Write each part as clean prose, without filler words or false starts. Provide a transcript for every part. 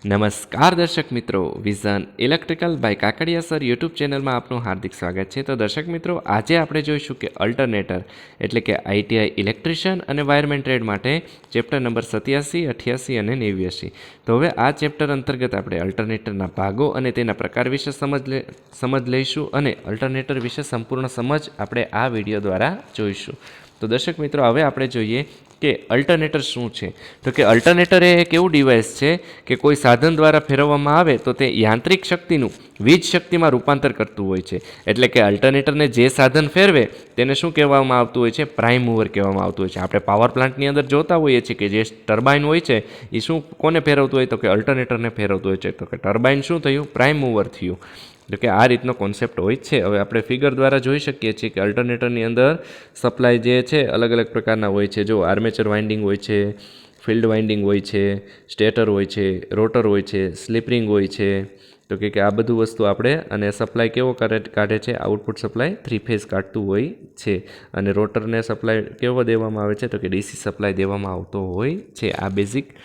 નમસ્કાર દર્શક મિત્રો, vision electrical by Kakadiya sir YouTube ચેનલમાં આપનું હાર્દિક સ્વાગત છે. તો દર્શક મિત્રો, આજે આપણે જોઈશું કે અલ્ટરનેટર એટલે કે આઈટીઆઈ ઇલેક્ટ્રિશિયન અને વાયરમેન ટ્રેડ માટે ચેપ્ટર નંબર 87, 88 અને 89. તો હવે આ ચેપ્ટર અંતર્ગત આપણે અલ્ટરનેટરના ભાગો અને તેના પ્રકાર વિશે સમજ લઈશું અને અલ્ટરનેટર વિશે સંપૂર્ણ સમજ આપણે આ વિડીયો દ્વારા જોઈશું. તો દર્શક મિત્રો, હવે આપણે જોઈએ કે અલ્ટરનેટર શું છે. તો કે અલ્ટરનેટર એ એક એવું ડિવાઇસ છે કે કોઈ સાધન દ્વારા ફેરવવામાં આવે તો તે યાંત્રિક શક્તિનું વીજ શક્તિમાં રૂપાંતર કરતું હોય છે. એટલે કે અલ્ટરનેટરને જે સાધન ફેરવે તેને શું કહેવામાં આવતું હોય છે? પ્રાઇમ મૂવર કહેવામાં આવતું હોય છે. આપણે પાવર પ્લાન્ટની અંદર જોતા હોઈએ છીએ કે જે ટર્બાઇન હોય છે એ શું કોને ફેરવતું હોય? તો કે અલ્ટરનેટરને ફેરવતું હોય છે. તો કે ટર્બાઇન શું થયું? પ્રાઇમ મૂવર થયું. એટલે કે આ રીતનો કોન્સેપ્ટ હોય છે. હવે આપણે ફિગર દ્વારા જોઈ શકીએ છીએ કે અલ્ટરનેટરની અંદર સપ્લાય જે છે અલગ અલગ પ્રકારના હોય છે. જો આર્મેચર વાઇન્ડિંગ હોય છે, ફિલ્ડ વાઇન્ડિંગ હોય છે, સ્ટેટર હોય છે, રોટર હોય છે, સ્લિપ રિંગ હોય છે. તો કે આ બધું વસ્તુ આપણે અને સપ્લાય કેવો કાઢે છે? આઉટપુટ સપ્લાય 3 ફેઝ કાઢતું હોય છે. અને રોટરને સપ્લાય કેવો દેવામાં આવે છે? તો કે ડીસી સપ્લાય દેવામાં આવતો હોય છે. આ બેઝિક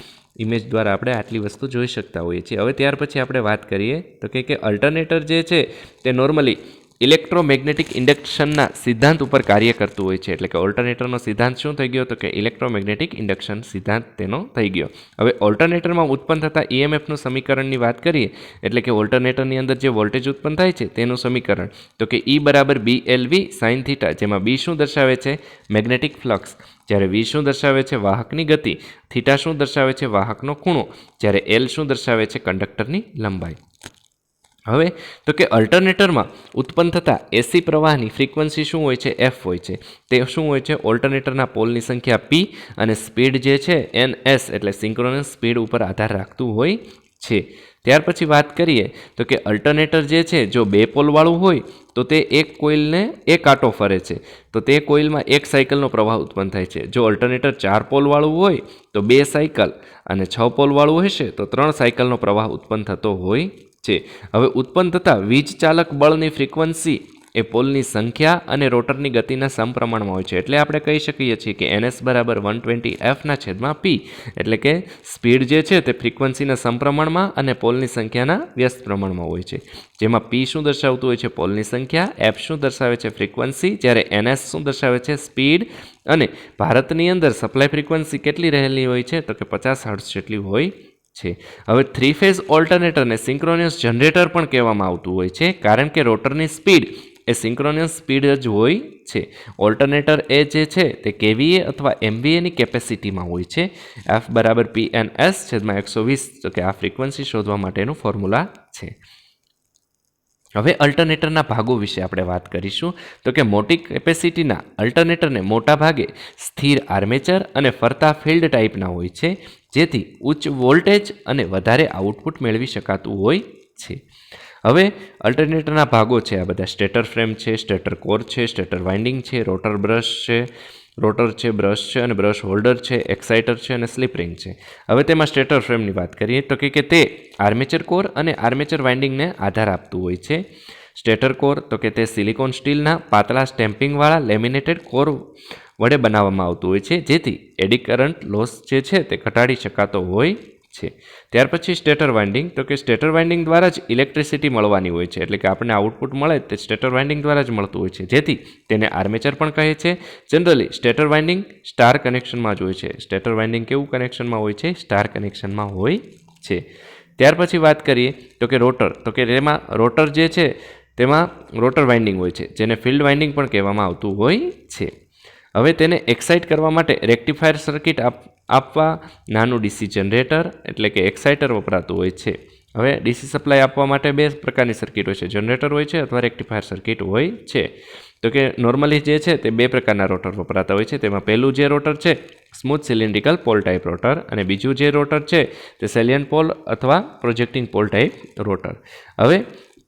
ઇમેજ દ્વારા આપણે આટલી વસ્તુ જોઈ શકતા હોઈએ છીએ. હવે ત્યાર પછી આપણે વાત કરીએ તો કે અલ્ટરનેટર જે છે તે નોર્મલી ઇલેક્ટ્રોમેગ્નેટિક ઇન્ડક્શનના સિદ્ધાંત ઉપર કાર્ય કરતું હોય છે. એટલે કે ઓલ્ટરનેટરનો સિદ્ધાંત શું થઈ ગયો? તો કે ઇલેક્ટ્રોમેગ્નેટિક ઇન્ડક્શન સિદ્ધાંત તેનો થઈ ગયો. હવે ઓલ્ટરનેટરમાં ઉત્પન્ન થતા ઈએમએફનું સમીકરણની વાત કરીએ એટલે કે ઓલ્ટરનેટરની અંદર જે વોલ્ટેજ ઉત્પન્ન થાય છે તેનું સમીકરણ તો કે E બરાબર BLV sin થીટા, જેમાં B શું દર્શાવે છે? Magnetic flux. જ્યારે V શું દર્શાવે છે? વાહકની ગતિ. થીટા શું દર્શાવે છે? વાહકનો ખૂણો. જ્યારે L શું દર્શાવે છે? કંડક્ટરની લંબાઈ. હવે તો કે અલ્ટરનેટરમાં ઉત્પન્ન થતા એસી પ્રવાહની ફ્રીક્વન્સી શું હોય છે? F હોય છે. તે શું હોય છે? ઓલ્ટરનેટરના પોલની સંખ્યા P અને સ્પીડ જે છે NS એટલે સિંક્રોનસ સ્પીડ ઉપર આધાર રાખતું હોય છે. ત્યાર પછી વાત કરીએ તો કે અલ્ટરનેટર જે છે જો બે પોલવાળું હોય તો તે એક કોઇલને એક આંટો ફરે છે, તો તે કોઇલમાં એક સાયકલનો પ્રવાહ ઉત્પન્ન થાય છે. જો અલ્ટરનેટર 4 પોલવાળું હોય તો 2 સાયકલ અને 6 પોલવાળું હશે તો 3 સાયકલનો પ્રવાહ ઉત્પન્ન થતો હોય છે. હવે ઉત્પન્ન થતા વીજ ચાલક બળની ફ્રીક્વન્સી એ પોલની સંખ્યા અને રોટરની ગતિના સમપ્રમાણમાં હોય છે. એટલે આપણે કહી શકીએ છીએ કે NS બરાબર 120F/P. એટલે કે સ્પીડ જે છે તે ફ્રીક્વન્સીના સમપ્રમાણમાં અને પોલની સંખ્યાના વ્યસ્ત પ્રમાણમાં હોય છે. જેમાં P શું દર્શાવતું હોય છે? પોલની સંખ્યા. F શું દર્શાવે છે? ફ્રીક્વન્સી. જ્યારે NS શું દર્શાવે છે? સ્પીડ. અને ભારતની અંદર સપ્લાય ફ્રીક્વન્સી કેટલી રહેલી હોય છે? તો કે 50 હર્ટ્ઝ જેટલી હોય છે. હવે 3 ફેઝ ઓલ્ટરનેટરને સિંક્રોનિયસ જનરેટર પણ કહેવામાં આવતું હોય છે, કારણ કે રોટરની સ્પીડ એ સિંક્રોનિયસ સ્પીડ જ હોય છે. ઓલ્ટરનેટર એ જે છે તે KVA અથવા MVAની કેપેસિટીમાં હોય છે. F બરાબર PNS/120. તો કે આ ફ્રીક્વન્સી શોધવા માટેનું ફોર્મ્યુલા છે. હવે અલ્ટરનેટરના ભાગો વિશે આપણે વાત કરીશું. તો કે મોટી કેપેસિટીના અલ્ટરનેટરને મોટા ભાગે સ્થિર આર્મેચર અને ફરતા ફિલ્ડ ટાઈપના હોય છે, જેથી ઉચ્ચ વોલ્ટેજ અને વધારે આઉટપુટ મેળવી શકાતું હોય છે. હવે અલ્ટરનેટરના ભાગો છે આ બધા: સ્ટેટર ફ્રેમ છે, સ્ટેટર કોર છે, સ્ટેટર વાઇન્ડિંગ છે, રોટર છે, બ્રશ છે અને બ્રશ હોલ્ડર છે, એક્સાઇટર છે અને સ્લિપ રિંગ છે. હવે તેમાં સ્ટેટર ફ્રેમની વાત કરીએ તો કે તે આર્મેચર કોર અને આર્મેચર વાઇન્ડિંગને આધાર આપતું હોય છે. સ્ટેટર કોર તો કે તે સિલિકોન સ્ટીલના પાતળા સ્ટેમ્પિંગવાળા લેમિનેટેડ કોર વડે બનાવવામાં આવતું હોય છે, જેથી એડી કરંટ લોસ જે છે તે ઘટાડી શકાતો હોય છે. ત્યાર પછી સ્ટેટર વાઇન્ડિંગ તો કે સ્ટેટર વાઇન્ડિંગ દ્વારા જ ઇલેક્ટ્રિસિટી મળવાની હોય છે. એટલે કે આપણને આઉટપુટ મળે તે સ્ટેટર વાઇન્ડિંગ દ્વારા જ મળતું હોય છે, જેથી તેને આર્મેચર પણ કહે છે. જનરલી સ્ટેટર વાઇન્ડિંગ સ્ટાર કનેક્શનમાં જ હોય છે. સ્ટેટર વાઇન્ડિંગ કેવું કનેક્શનમાં હોય છે? સ્ટાર કનેક્શનમાં હોય છે. ત્યાર પછી વાત કરીએ તો કે રોટર. તો કે તેમાં રોટર જે છે તેમાં રોટર વાઇન્ડિંગ હોય છે, જેને ફિલ્ડ વાઇન્ડિંગ પણ કહેવામાં આવતું હોય છે. હવે તેને એક્સાઇટ કરવા માટે રેક્ટિફાયર સર્કિટ આપવા નાનું ડીસી જનરેટર એટલે કે એક્સાઇટર વપરાતું હોય છે. હવે ડીસી સપ્લાય આપવા માટે 2 પ્રકારની સર્કિટ હોય છે: જનરેટર હોય છે અથવા રેક્ટિફાયર સર્કિટ હોય છે. તો કે નોર્મલી જે છે તે 2 પ્રકારના રોટર વપરાતા હોય છે. તેમાં પહેલું જે રોટર છે smooth cylindrical pole type rotor, અને બીજું જે રોટર છે તે સેલિયન્ટ પોલ અથવા પ્રોજેક્ટિંગ પોલ ટાઈપ રોટર. હવે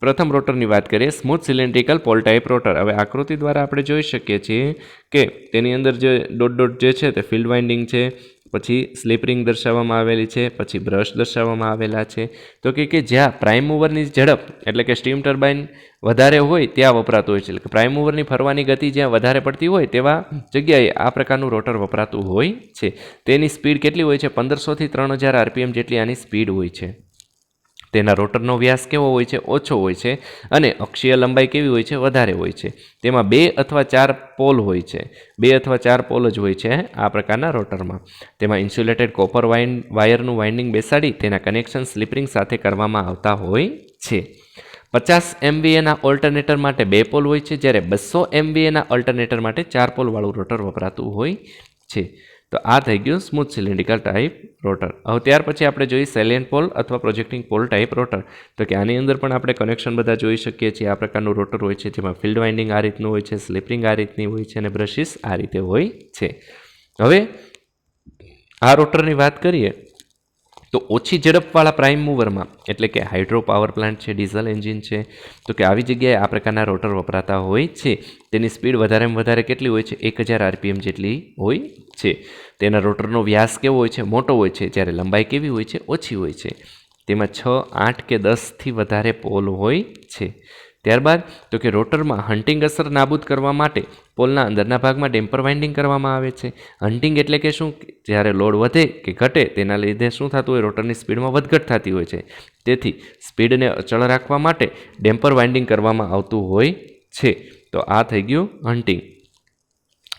પ્રથમ રોટરની વાત કરીએ, smooth cylindrical pole type rotor. હવે આકૃતિ દ્વારા આપણે જોઈ શકીએ છીએ કે તેની અંદર જે ડોટ જે છે તે ફિલ્ડ વાઇન્ડિંગ છે, પછી સ્લિપ રિંગ દર્શાવવામાં આવેલી છે, પછી બ્રશ દર્શાવવામાં આવેલા છે. તો કે જ્યાં પ્રાઇમ મૂવરની ઝડપ એટલે કે સ્ટીમ ટર્બાઇન વધારે હોય ત્યાં વપરાતું હોય છે. એટલે કે પ્રાઇમ મૂવરની ફરવાની ગતિ જ્યાં વધારે પડતી હોય તેવા જગ્યાએ આ પ્રકારનું રોટર વપરાતું હોય છે. તેની સ્પીડ કેટલી હોય છે? 1500 થી 3000 RPM જેટલી આની સ્પીડ હોય છે. તેના રોટરનો વ્યાસ કેવો હોય છે? ઓછો હોય છે અને અક્ષીય લંબાઈ કેવી હોય છે? વધારે હોય છે. તેમાં 2 અથવા 4 પોલ હોય છે. 2 અથવા 4 પોલ જ હોય છે આ પ્રકારના રોટરમાં. તેમાં ઇન્સ્યુલેટેડ કોપર વાયરનું વાઇન્ડિંગ બેસાડી તેના કનેક્શન સ્લિપ રિંગ સાથે કરવામાં આવતા હોય છે. 50 MVAના ઓલ્ટરનેટર માટે 2 પોલ હોય છે, જ્યારે 200 MVAના ઓલ્ટરનેટર માટે 4 પોલવાળું રોટર વપરાતું હોય છે. તો આ થઈ ગયું સ્મૂથ સિલિન્ડ્રિકલ ટાઈપ રોટર. હવે ત્યાર પછી આપણે જોઈએ સેલિયન્ટ પોલ અથવા પ્રોજેક્ટિંગ પોલ ટાઈપ રોટર. તો કે આની અંદર પણ આપણે કનેક્શન બધા જોઈ શકીએ છીએ. આ પ્રકારનું રોટર હોય છે, જેમાં ફિલ્ડ વાઇન્ડિંગ આ રીતનું હોય છે, સ્લિપ રિંગ આ રીતની હોય છે અને બ્રશિસ આ રીતે હોય છે. હવે આ રોટરની વાત કરીએ તો ઓછી ઝડપવાળા પ્રાઇમ મૂવરમાં, એટલે કે હાઇડ્રો પાવર પ્લાન્ટ છે, ડીઝલ એન્જિન છે, તો કે આવી જગ્યાએ આ પ્રકારના રોટર વપરાતા હોય છે. તેની સ્પીડ વધારેમાં વધારે કેટલી હોય છે? 1000 RPM જેટલી હોય છે. તેના રોટરનો વ્યાસ કેવો હોય છે? મોટો હોય છે, જ્યારે લંબાઈ કેવી હોય છે? ઓછી હોય છે. તેમાં 6, 8 કે 10થી વધારે પોલ હોય છે. ત્યારબાદ તો કે રોટરમાં હન્ટિંગ અસર નાબૂદ કરવા માટે પોલના અંદરના ભાગમાં ડેમ્પર વાઇન્ડિંગ કરવામાં આવે છે. હન્ટિંગ એટલે કે શું? જ્યારે લોડ વધે કે ઘટે તેના લીધે શું થતું હોય? રોટરની સ્પીડમાં વધઘટ થતી હોય છે. તેથી સ્પીડને અચળ રાખવા માટે ડેમ્પર વાઇન્ડિંગ કરવામાં આવતું હોય છે. તો આ થઈ ગયું હન્ટિંગ.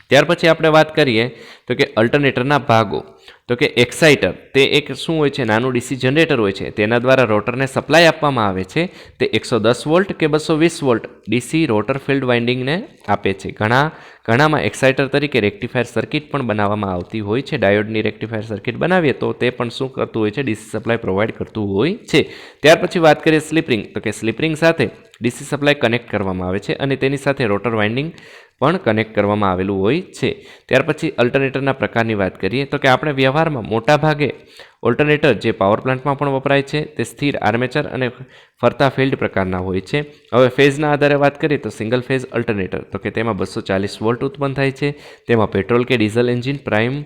ત્યાર પછી આપણે વાત કરીએ તો કે અલ્ટરનેટરના ભાગો. તો કે એક્સાઇટર તે એક શું હોય છે? નાનું ડીસી જનરેટર હોય છે. તેના દ્વારા રોટરને સપ્લાય આપવામાં આવે છે. તે 110 વોલ્ટ કે 220 વોલ્ટ ડીસી રોટર ફિલ્ડ વાઇન્ડિંગને આપે છે. ઘણામાં એક્સાઇટર તરીકે રેક્ટિફાયર સર્કિટ પણ બનાવવામાં આવતી હોય છે. ડાયોડની રેક્ટિફાયર સર્કિટ બનાવીએ તો તે પણ શું કરતું હોય છે? ડીસી સપ્લાય પ્રોવાઈડ કરતું હોય છે. ત્યાર પછી વાત કરીએ સ્લિપ રિંગ. તો કે સ્લિપ રિંગ સાથે ડીસી સપ્લાય કનેક્ટ કરવામાં આવે છે અને તેની સાથે રોટર વાઇન્ડિંગ પણ કનેક્ટ કરવામાં આવેલું હોય છે. ત્યાર પછી અલ્ટરનેટરના પ્રકારની વાત કરીએ તો કે આપણે વ્યવહારમાં મોટા ભાગે ઓલ્ટરનેટર જે પાવર પ્લાન્ટમાં પણ વપરાય છે તે સ્થિર આર્મેચર અને ફરતા ફિલ્ડ પ્રકારના હોય છે. હવે ફેઝના આધારે વાત કરીએ તો સિંગલ ફેઝ અલ્ટરનેટર તો કે તેમાં 240 વોલ્ટ ઉત્પન્ન થાય છે. તેમાં પેટ્રોલ કે ડીઝલ એન્જિન પ્રાઇમ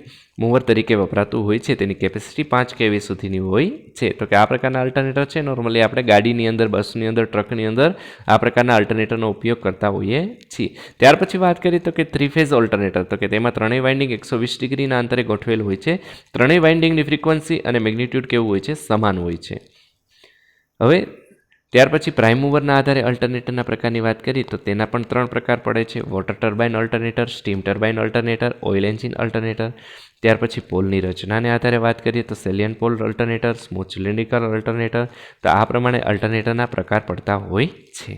મૂવર તરીકે વપરાતું હોય છે. તેની કેપેસિટી 5 kV સુધીની હોય છે. તો કે આ પ્રકારના અલ્ટરનેટર છે નોર્મલી આપણે ગાડીની અંદર, બસની અંદર, ટ્રકની અંદર આ પ્રકારના અલ્ટરનેટરનો ઉપયોગ કરતા હોઈએ છીએ. ત્યાર પછી વાત કરીએ તો કે 3 ફેઝ ઓલ્ટરનેટર તો કે તેમાં ત્રણેય વાઇન્ડિંગ 120 ડિગ્રીના અંતરે ગોઠવેલ હોય છે. ત્રણેય વાઇન્ડિંગની ફ્રીક્વન્સી અને મેગ્નિટ્યુડ કેવું હોય છે? સમાન હોય છે. હવે ત્યાર પછી પ્રાઇમ મૂવરના આધારે અલ્ટરનેટરના પ્રકારની વાત કરીએ તો તેના પણ 3 પ્રકાર પડે છે: water turbine alternator, steam turbine alternator, oil engine alternator. ત્યાર પછી પોલની રચનાને આધારે વાત કરીએ તો salient pole alternator, smooth cylindrical alternator. તો આ પ્રમાણે અલ્ટરનેટરના પ્રકાર પડતા હોય છે.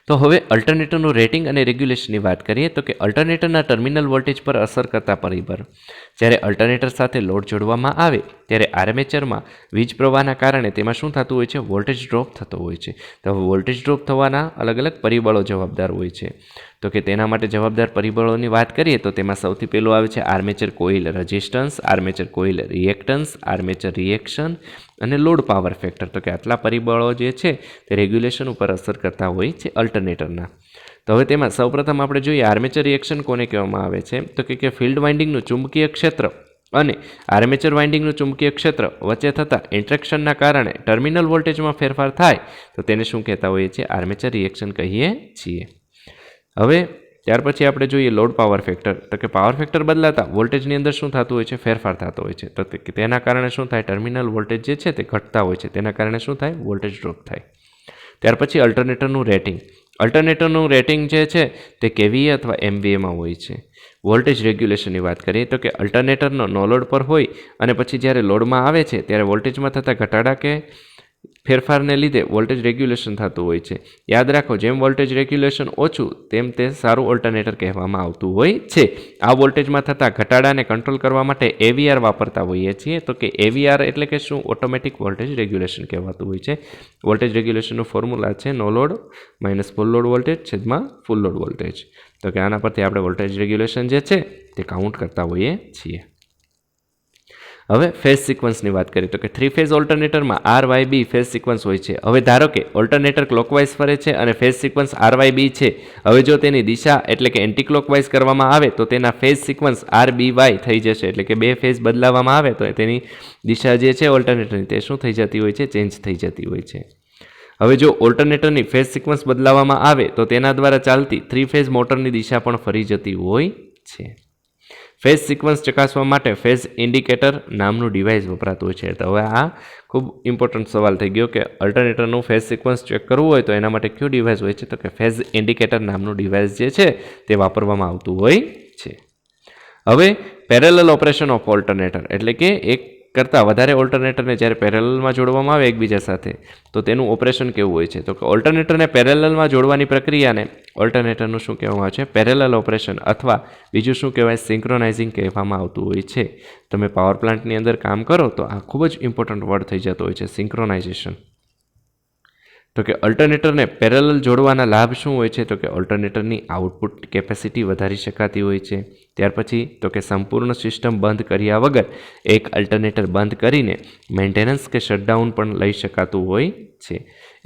તો હવે અલ્ટરનેટરનું રેટિંગ અને રેગ્યુલેશનની વાત કરીએ તો કે અલ્ટરનેટરના ટર્મિનલ વોલ્ટેજ પર અસર કરતા પરિબળ. જ્યારે અલ્ટરનેટર સાથે લોડ જોડવામાં આવે ત્યારે આર્મેચરમાં વીજ પ્રવાહના કારણે તેમાં શું થતું હોય છે? વોલ્ટેજ ડ્રોપ થતો હોય છે. તો વોલ્ટેજ ડ્રોપ થવાના અલગ અલગ પરિબળો જવાબદાર હોય છે. તો કે તેના માટે જવાબદાર પરિબળોની વાત કરીએ તો તેમાં સૌથી પહેલું આવે છે armature coil resistance, armature coil reactance, armature reaction અને લોડ પાવર ફેક્ટર. તો કે આટલા પરિબળો જે છે તે રેગ્યુલેશન ઉપર અસર કરતા હોય છે અલ્ટરનેટરના. તો હવે તેમાં સૌપ્રથમ આપણે જોઈએ આર્મેચર રિએક્શન કોને કહેવામાં આવે છે? તો કે ફિલ્ડ વાઇન્ડિંગનું ચુંબકીય ક્ષેત્ર અને આર્મેચર વાઇન્ડિંગનું ચુંબકીય ક્ષેત્ર વચ્ચે થતા ઇન્ટરેક્શનના કારણે ટર્મિનલ વોલ્ટેજમાં ફેરફાર થાય તો તેને શું કહેતા હોઈએ છીએ? આર્મેચર રિએક્શન કહીએ છીએ. હવે ત્યાર પછી આપણે જોઈએ લોડ પાવર ફેક્ટર. તો કે પાવર ફેક્ટર બદલાતા વોલ્ટેજની અંદર શું થતું હોય છે? ફેરફાર થતો હોય છે. તો તેના કારણે શું થાય? ટર્મિનલ વોલ્ટેજ જે છે તે ઘટતા હોય છે. તેના કારણે શું થાય? વોલ્ટેજ ડ્રોપ થાય. ત્યાર પછી અલ્ટરનેટરનું રેટિંગ. અલ્ટરનેટરનું રેટિંગ જે છે તે કેવીએ અથવા એમવીએમાં હોય છે. વોલ્ટેજ રેગ્યુલેશનની વાત કરીએ તો કે અલ્ટરનેટરનો નો લોડ પર હોય અને પછી જ્યારે લોડમાં આવે છે ત્યારે વોલ્ટેજમાં થતા ઘટાડા કે ફેરફારને લીધે વોલ્ટેજ રેગ્યુલેશન થતું હોય છે. યાદ રાખો, જેમ વોલ્ટેજ રેગ્યુલેશન ઓછું તેમ તે સારું ઓલ્ટરનેટર કહેવામાં આવતું હોય છે. આ વોલ્ટેજમાં થતા ઘટાડાને કંટ્રોલ કરવા માટે એવીઆર વાપરતા હોઈએ છીએ. તો કે એવીઆર એટલે કે શું? ઓટોમેટિક વોલ્ટેજ રેગ્યુલેશન કહેવાતું હોય છે. વોલ્ટેજ રેગ્યુલેશનનું ફોર્મ્યુલા છે નો load minus full load voltage છેદમાં ફૂલ લોડ વોલ્ટેજ. તો કે આના પરથી આપણે વોલ્ટેજ રેગ્યુલેશન જે છે તે કાઉન્ટ કરતા હોઈએ છીએ. હવે ફેઝ સિક્વન્સની વાત કરીએ તો કે 3 ફેઝ ઓલ્ટરનેટરમાં RYB ફેઝ સિક્વન્સ હોય છે. હવે ધારો કે ઓલ્ટરનેટર ક્લોકવાઇઝ ફરે છે અને ફેઝ સિક્વન્સ RYB છે. હવે જો તેની દિશા એટલે કે એન્ટી ક્લોકવાઇઝ કરવામાં આવે તો તેના ફેઝ સિક્વન્સ RBY થઈ જશે. એટલે કે બે ફેઝ બદલાવવામાં આવે તો તેની દિશા જે છે ઓલ્ટરનેટરની તે શું થઈ જતી હોય છે? ચેન્જ થઈ જતી હોય છે. હવે જો ઓલ્ટરનેટરની ફેઝ સિક્વન્સ બદલાવવામાં આવે તો તેના દ્વારા ચાલતી 3 ફેઝ મોટરની દિશા પણ ફરી જતી હોય છે. ફેઝ સિક્વન્સ ચકાસવા માટે ફેઝ ઇન્ડિકેટર નામનું ડિવાઇસ વપરાતું હોય છે. તો હવે આ ખૂબ ઇમ્પોર્ટન્ટ સવાલ થઈ ગયો કે અલ્ટરનેટરનું ફેઝ સિક્વન્સ ચેક કરવું હોય તો એના માટે કયું ડિવાઇસ હોય છે? તો કે ફેઝ ઇન્ડિકેટર નામનું ડિવાઇસ જે છે તે વાપરવામાં આવતું હોય છે. હવે પેરેલલ ઓપરેશન ઓફ ઓલ્ટરનેટર એટલે કે એક કરતાં વધારે ઓલ્ટરનેટરને જ્યારે પેરેલલમાં જોડવામાં આવે એકબીજા સાથે તો તેનું ઓપરેશન કેવું હોય છે? તો કે ઓલ્ટરનેટરને પેરેલલમાં જોડવાની પ્રક્રિયાને ઓલ્ટરનેટરનું શું કહેવામાં આવે છે? પેરેલલ ઓપરેશન અથવા બીજું શું કહેવાય? સિંક્રોનાઇઝિંગ કહેવામાં આવતું હોય છે. તમે પાવર પ્લાન્ટની અંદર કામ કરો તો આ ખૂબ જ ઇમ્પોર્ટન્ટ વર્ડ થઈ જતો હોય છે, સિંક્રોનાઇઝેશન. તો કે અલ્ટરનેટરને પેરેલલ જોડવાના લાભ શું હોય છે? તો કે ઓલ્ટરનેટરની આઉટપુટ કેપેસિટી વધારી શકાતી હોય છે. ત્યાર પછી તો કે સંપૂર્ણ સિસ્ટમ બંધ કર્યા વગર એક અલ્ટરનેટર બંધ કરીને મેન્ટેનન્સ કે શટડાઉન પણ લઈ શકાતું હોય છે.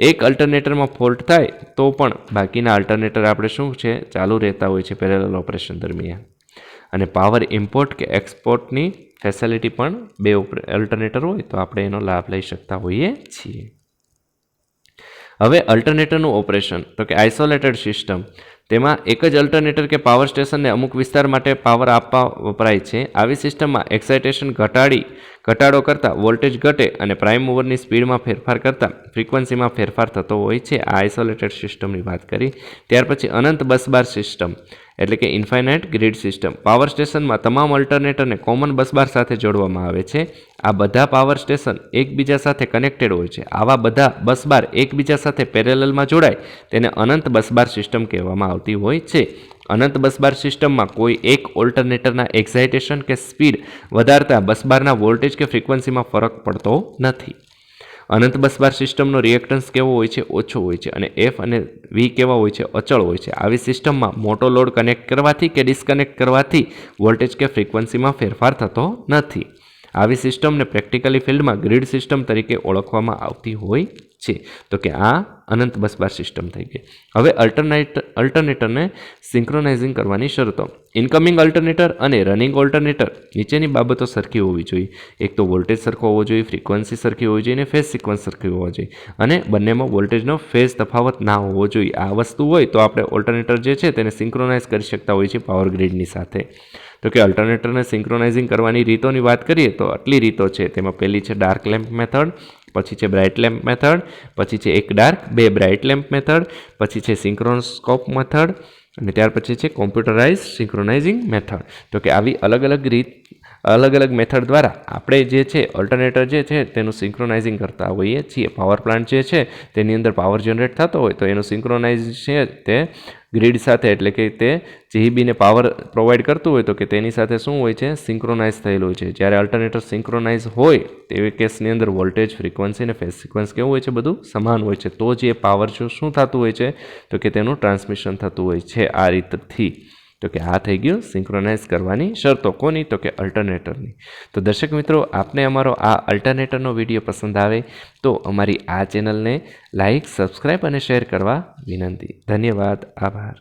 એક અલ્ટરનેટરમાં ફોલ્ટ થાય તો પણ બાકીના અલ્ટરનેટર આપણે શું છે ચાલુ રહેતા હોય છે પેરેલલ ઓપરેશન દરમિયાન. અને પાવર ઇમ્પોર્ટ કે એક્સપોર્ટની ફેસિલિટી પણ બે અલ્ટરનેટર હોય તો આપણે એનો લાભ લઈ શકતા હોઈએ છીએ. હવે અલ્ટરનેટરનું ઓપરેશન તો કે આઇસોલેટેડ સિસ્ટમ, તેમાં એક જ અલ્ટરનેટર કે પાવર સ્ટેશનને અમુક વિસ્તાર માટે પાવર આપવા વપરાય છે. આવી સિસ્ટમમાં એક્સાઇટેશન ઘટાડો કરતાં વોલ્ટેજ ઘટે અને પ્રાઇમ મૂવરની સ્પીડમાં ફેરફાર કરતાં ફ્રીક્વન્સીમાં ફેરફાર થતો હોય છે. આ આઇસોલેટેડ સિસ્ટમની વાત કરી. ત્યાર પછી અનંત બસબાર સિસ્ટમ એટલે કે ઇન્ફાઇનાઇટ ગ્રીડ સિસ્ટમ. પાવર સ્ટેશનમાં તમામ અલ્ટરનેટરને કોમન બસબાર સાથે જોડવામાં આવે છે. આ બધા પાવર સ્ટેશન એકબીજા સાથે કનેક્ટેડ હોય છે. આવા બધા બસબાર એકબીજા સાથે પેરેલલમાં જોડાય તેને અનંત બસબાર સિસ્ટમ કહેવામાં આવતી હોય છે. અનંત બસબાર સિસ્ટમમાં કોઈ એક ઓલ્ટરનેટરના એક્સાઇટેશન કે સ્પીડ વધારતા બસબારના વોલ્ટેજ કે ફ્રીક્વન્સીમાં ફરક પડતો નથી. અનંત બસબાર સિસ્ટમનો રિએક્ટન્સ કેવો હોય છે? ઓછો હોય છે. અને એફ અને વી કેવા હોય છે? અચળ હોય છે. આવી સિસ્ટમમાં મોટો લોડ કનેક્ટ કરવાથી કે ડિસ્કનેક્ટ કરવાથી વોલ્ટેજ કે ફ્રીક્વન્સીમાં ફેરફાર થતો નથી. આવી સિસ્ટમને પ્રેક્ટિકલી ફિલ્ડમાં ગ્રીડ સિસ્ટમ તરીકે ઓળખવામાં આવતી હોય છે. તો કે આ અનંત બસબાર સિસ્ટમ થઈ ગઈ. હવે અલ્ટરનેટરને સિંક્રોનાઇઝિંગ કરવાની શરતો. ઇનકમિંગ અલ્ટરનેટર અને રનિંગ ઓલ્ટરનેટર નીચેની બાબતો સરખી હોવી જોઈએ. એક તો વોલ્ટેજ સરખો હોવો જોઈએ, ફ્રીક્વન્સી સરખી હોવી જોઈએ અને ફેઝ સિક્વન્સ સરખી હોવા જોઈએ. અને બંનેમાં વોલ્ટેજનો ફેઝ તફાવત ના હોવો જોઈએ. આ વસ્તુ હોય તો આપણે ઓલ્ટરનેટર જે છે તેને સિંક્રોનાઇઝ કરી શકતા હોઈએ છીએ પાવર ગ્રીડની સાથે. તો કે અલ્ટરનેટરને સિંક્રોનાઇઝિંગ કરવાની રીતોની વાત કરીએ તો આટલી રીતો છે. તેમાં પહેલી છે ડાર્ક લેમ્પ મેથડ, પછી છે બ્રાઇટ લેમ્પ મેથડ, પછી છે એક ડાર્ક બે બ્રાઇટ લેમ્પ મેથડ, પછી છે સિંક્રોસ્કોપ મેથડ અને ત્યાર પછી છે કોમ્પ્યુટરાઇઝ સિંક્રોનાઇઝિંગ મેથડ. તો કે આવી અલગ અલગ મેથડ દ્વારા આપણે જે છે ઓલ્ટરનેટર જે છે તેનું સિંક્રોનાઇઝિંગ કરતા હોઈએ છીએ. પાવર પ્લાન્ટ જે છે તેની અંદર પાવર જનરેટ થતો હોય તો એનું સિંક્રોનાઇઝ છે તે ગ્રીડ સાથે એટલે કે તે જીબીને પાવર પ્રોવાઈડ કરતું હોય તો કે તેની સાથે શું હોય છે? સિંક્રોનાઇઝ થયેલું હોય છે. જ્યારે અલ્ટરનેટર સિંક્રોનાઇઝ હોય તેવી કેસની અંદર વોલ્ટેજ, ફ્રીક્વન્સી અને ફેઝ સિક્વન્સ કેવું હોય છે? બધું સમાન હોય છે. તો જ એ પાવર શું થતું હોય છે? તો કે તેનું ટ્રાન્સમિશન થતું હોય છે આ રીતથી. તો કે આ થઈ ગયું સિંક્રોનાઇઝ કરવાની શરતો. કોની? તો કે અલ્ટરનેટરની. તો દર્શક મિત્રો, આપને અમારો આ અલ્ટરનેટરનો વિડીયો પસંદ આવે તો અમારી આ ચેનલને લાઇક, સબસ્ક્રાઈબ અને શેર કરવા વિનંતી. ધન્યવાદ. આભાર.